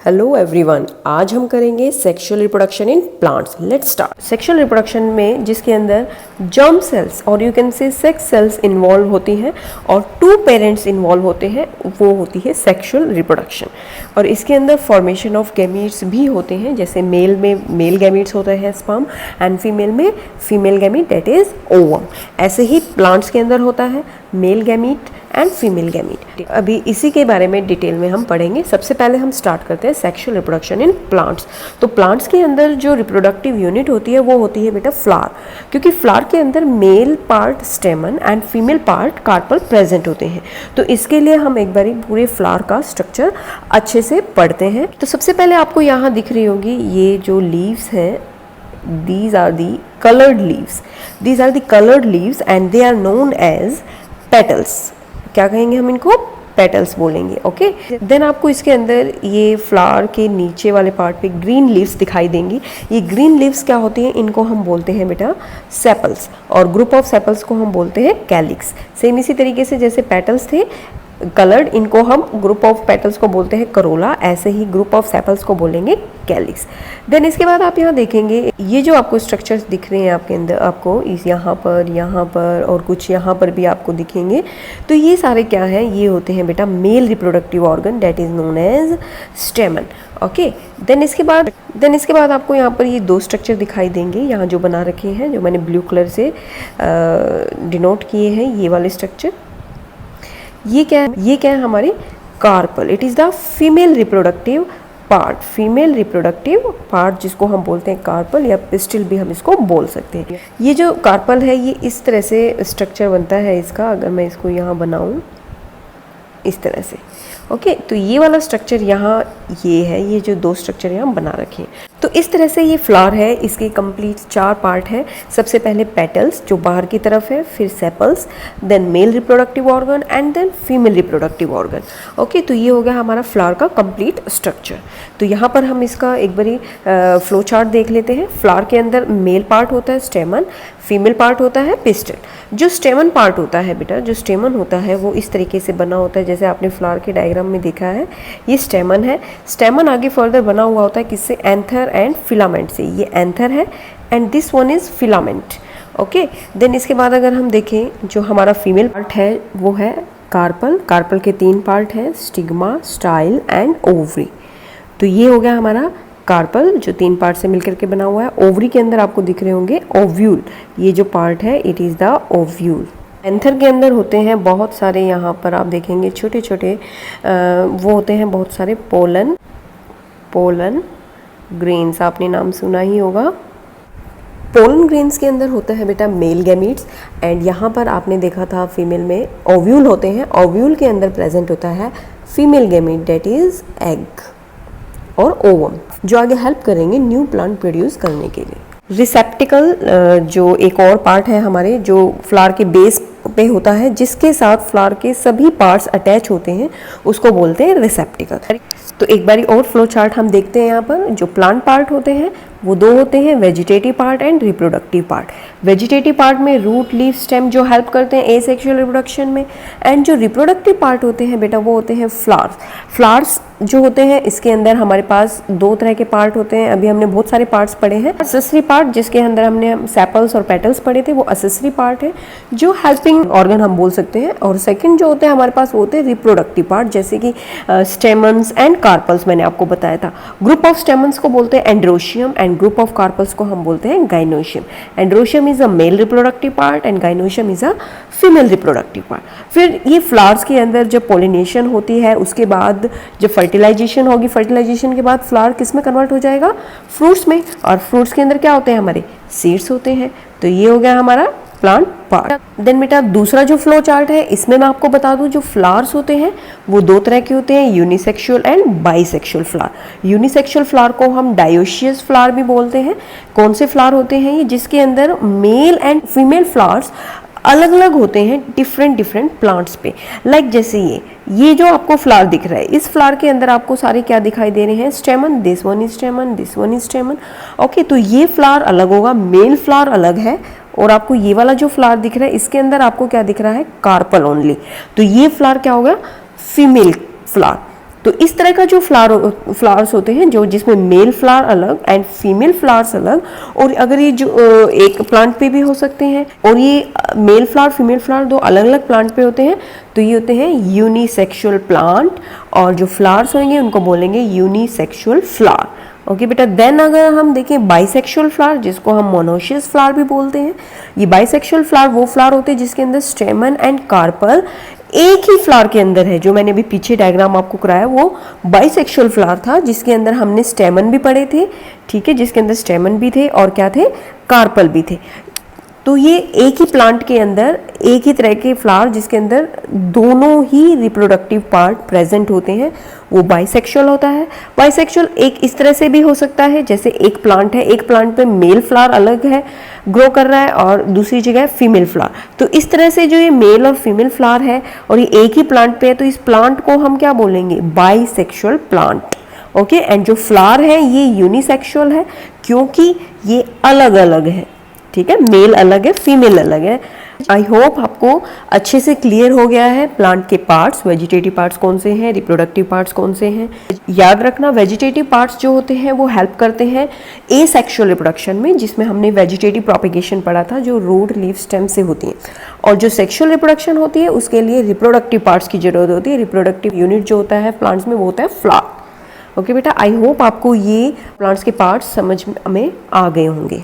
Hello everyone, आज हम करेंगे sexual reproduction in plants. Let's start. Sexual reproduction में जिसके अंदर जर्म सेल्स और you can say sex cells involve होती हैं और टू पेरेंट्स इन्वॉल्व होते हैं, वो होती है सेक्सुअल रिप्रोडक्शन। और इसके अंदर फॉर्मेशन ऑफ गैमीट्स भी होते हैं, जैसे मेल में मेल गैमीट्स होते हैं स्पर्म एंड फीमेल में female gamete that is ovum. ऐसे ही प्लांट्स के अंदर होता है male gamete and female gamete. अभी इसी के बारे में डिटेल में हम पढ़ेंगे। सबसे पहले हम स्टार्ट करते हैं सेक्सुअल रिप्रोडक्शन इन प्लांट्स। तो प्लांट्स के अंदर जो रिप्रोडक्टिव यूनिट होती है वो होती है बेटा फ्लावर, क्योंकि फ्लावर के अंदर male part stamen and female part carpel present होते हैं। तो इसके लिए हम एक बारी पूरे फ्लावर का स्ट्रक्चर अच्छे से पढ़ते हैं। तो सबसे पहले आपको यहाँ दिख रही होगी ये जो लीव्स हैं, these are the colored leaves. These are the colored leaves and they are known as petals. क्या कहेंगे हम इनको? पेटल्स बोलेंगे। ओके, देन आपको इसके अंदर ये फ्लावर के नीचे वाले पार्ट पे ग्रीन लीव्स दिखाई देंगी। ये ग्रीन लीव्स क्या होती हैं? इनको हम बोलते हैं बेटा सेपल्स, और ग्रुप ऑफ सेपल्स को हम बोलते हैं कैलिक्स। सेम इसी तरीके से जैसे पेटल्स थे कलर्ड, इनको हम ग्रुप ऑफ पेटल्स को बोलते हैं करोला, ऐसे ही ग्रुप ऑफ सेपल्स को बोलेंगे कैलिक्स। देन इसके बाद आप यहाँ देखेंगे ये जो आपको स्ट्रक्चर्स दिख रहे हैं आपके अंदर, आपको इस यहाँ पर और कुछ यहाँ पर भी आपको दिखेंगे। तो ये सारे क्या हैं? ये होते हैं बेटा male reproductive organ that is known as stamen. Okay, then इसके बाद आपको यहाँ पर ये दो स्ट्रक्चर दिखाई देंगे, यहाँ जो बना रखे हैं, जो मैंने ब्लू कलर से डिनोट किए हैं, ये वाले स्ट्रक्चर। ये क्या है हमारी carpel. It is the female reproductive part जिसको हम बोलते हैं कार्पल या पिस्टल भी हम इसको बोल सकते हैं। ये जो कार्पल है ये इस तरह से स्ट्रक्चर बनता है इसका। अगर मैं इसको यहाँ बनाऊँ इस तरह से, ओके, तो ये वाला स्ट्रक्चर यहाँ ये है, ये जो दो स्ट्रक्चर यहाँ बना रखे हैं। तो इस तरह से ये फ्लावर है, इसके कंप्लीट 4 पार्ट है। सबसे पहले पेटल्स जो बाहर की तरफ है, फिर sepals, then male reproductive organ and then female reproductive organ. Okay, तो ये हो गया हमारा फ्लावर का कंप्लीट स्ट्रक्चर। तो यहाँ पर हम इसका एक बारी फ्लो चार्ट देख लेते हैं। फ्लावर के अंदर मेल पार्ट होता है स्टेमन, फीमेल पार्ट होता है पिस्टल। जो स्टेमन पार्ट होता है बेटा, जो स्टेमन होता है वो इस तरीके से बना होता है जैसे आपने फ्लावर के डायग्राम में देखा है। ये स्टेमन है। स्टेमन आगे फर्दर बना हुआ होता है किससे? एंथर एंड फिलामेंट से। ये एंथर है and this one is filament. Okay, then इसके बाद अगर हम देखें जो हमारा फीमेल पार्ट है वो है कार्पल। कार्पल के 3 पार्ट हैं, स्टिग्मा, स्टाइल एंड ओवरी। तो ये हो गया हमारा कार्पल जो 3 पार्ट से मिलकर के बना हुआ है। ओवरी के अंदर आपको दिख रहे होंगे ओव्यूल, ये जो पार्ट है it is the ovule. Anther के अंदर होते हैं बहुत सारे, यहाँ पर आप देखेंगे छोटे छोटे वो होते हैं बहुत सारे पोलन ग्रेन्स, आपने नाम सुना ही होगा। पोलन ग्रेन्स के अंदर होता है बेटा मेल गैमीट्स एंड यहाँ पर आपने देखा था फीमेल में ओव्यूल होते हैं। ओव्यूल के अंदर प्रेजेंट होता है female gamete that is egg और ओवम, जो आगे हेल्प करेंगे न्यू प्लांट प्रोड्यूस करने के लिए। रिसेप्टिकल जो एक और पार्ट है हमारे, जो फ्लावर के बेस पे होता है, जिसके साथ फ्लावर के सभी पार्ट्स अटैच होते हैं, उसको बोलते हैं रिसेप्टिकल। तो एक बारी और फ्लो चार्ट हम देखते हैं। यहाँ पर जो प्लांट पार्ट होते हैं वो 2 होते हैं, vegetative part and reproductive part. Vegetative part में रूट, लीफ, स्टेम जो हेल्प करते हैं एसेक्सुअल रिप्रोडक्शन में, एंड जो रिप्रोडक्टिव पार्ट होते हैं बेटा वो होते हैं फ्लावर्स जो होते हैं। इसके अंदर हमारे पास 2 तरह के पार्ट होते हैं। अभी हमने बहुत सारे पार्ट्स पढ़े हैं। एक्सेसरी पार्ट जिसके अंदर हमने सेपल्स और पेटल्स पढ़े थे, वो एक्सेसरी पार्ट है जो हेल्पिंग ऑर्गन हम बोल सकते हैं। और सेकंड जो होते हैं हमारे पास वो होते हैं रिप्रोडक्टिव पार्ट, जैसे कि स्टेमन्स एंड कार्पल्स मैंने आपको बताया था। ग्रुप ऑफ स्टेमन्स को बोलते हैं androecium and group of carpels को हम बोलते हैं gynoecium. Androecium is a male reproductive part and gynoecium is a female reproductive part. फिर ये फ्लावर्स के अंदर जब पोलिनेशन होती है, उसके बाद जब फर्टिलाइजेशन होगी, फर्टिलाइजेशन के बाद फ्लावर किस में कन्वर्ट हो जाएगा? फ्रूट्स में। और फ्रूट्स के अंदर क्या होते हैं हमारे? सीड्स होते हैं। तो ये हो गया हमारा प्लांट पार्ट। देन बेटा दूसरा जो फ्लो चार्ट है, इसमें मैं आपको बता दूं जो फ्लावर्स होते हैं वो 2 तरह के होते हैं, unisexual and bisexual flower. Unisexual flower को हम डायोशियस फ्लावर भी बोलते हैं। कौन से फ्लावर होते हैं ये? जिसके अंदर मेल एंड फीमेल फ्लावर्स अलग अलग होते हैं डिफरेंट प्लांट्स पे। लाइक जैसे ये जो आपको फ्लावर दिख रहा है, इस फ्लावर के अंदर आपको सारे क्या दिखाई दे रहे हैं? स्टेमन, this one is स्टेमन, this one is स्टेमन। Okay, तो ये फ्लावर अलग होगा, मेल फ्लावर अलग है। और आपको ये वाला जो फ्लावर दिख रहा है इसके अंदर आपको क्या दिख रहा है? Carpel only. तो ये फ्लावर क्या होगा? Female flower. तो इस तरह का जो फ्लावर्स होते हैं जो जिसमें मेल फ्लावर अलग एंड फीमेल फ्लावर्स अलग, और अगर ये जो एक प्लांट पे भी हो सकते हैं, और ये मेल फ्लावर फीमेल फ्लावर दो अलग अलग प्लांट पे होते हैं, तो ये होते हैं यूनिसेक्सुअल प्लांट, और जो फ्लावर्स होंगे उनको बोलेंगे यूनिसेक्सुअल फ्लावर। ओके बेटा, देन अगर हम देखें बाइसेक्सुअल फ्लावर, जिसको हम मोनोशियस फ्लावर भी बोलते हैं, ये बाइसेक्सुअल फ्लावर वो फ्लावर होते हैं जिसके अंदर स्टेमन एंड कार्पल एक ही फ्लावर के अंदर है। जो मैंने अभी पीछे डायग्राम आपको कराया वो बाइसेक्सुअल फ्लावर था, जिसके अंदर हमने स्टेमन भी पढ़े थे, ठीक है, जिसके अंदर स्टेमन भी थे और क्या थे, कार्पल भी थे। तो ये एक ही प्लांट के अंदर एक ही तरह के फ्लावर जिसके अंदर दोनों ही रिप्रोडक्टिव पार्ट प्रेजेंट होते हैं, वो बाइसेक्सुअल होता है। बाइसेक्सुअल एक इस तरह से भी हो सकता है, जैसे एक प्लांट है, एक प्लांट पे मेल फ्लावर अलग है ग्रो कर रहा है और दूसरी जगह फीमेल फ्लावर, तो इस तरह से जो ये मेल और फीमेल फ्लावर है और ये एक ही प्लांट पे है, तो इस प्लांट को हम क्या बोलेंगे, बाइसेक्सुअल प्लांट। ओके, एंड जो फ्लावर है ये यूनिसेक्सुअल है क्योंकि ये अलग अलग है, ठीक है, मेल अलग है फीमेल अलग है। आई होप आपको अच्छे से क्लियर हो गया है प्लांट के पार्ट्स, वेजिटेटिव पार्ट्स कौन से हैं, रिप्रोडक्टिव पार्ट्स कौन से हैं। याद रखना वेजिटेटिव पार्ट्स जो होते हैं वो हेल्प करते हैं एसेक्सुअल रिप्रोडक्शन में, जिसमें हमने वेजिटेटिव प्रोपेगेशन पढ़ा था जो रूट लीफ स्टेम से होती है, और जो सेक्सुअल रिप्रोडक्शन होती है उसके लिए रिप्रोडक्टिव पार्ट्स की जरूरत होती है। रिप्रोडक्टिव यूनिट जो होता है प्लांट्स में वो होता है फ्लावर। ओके बेटा, आई होप आपको ये प्लांट्स के पार्ट्स समझ में आ गए होंगे।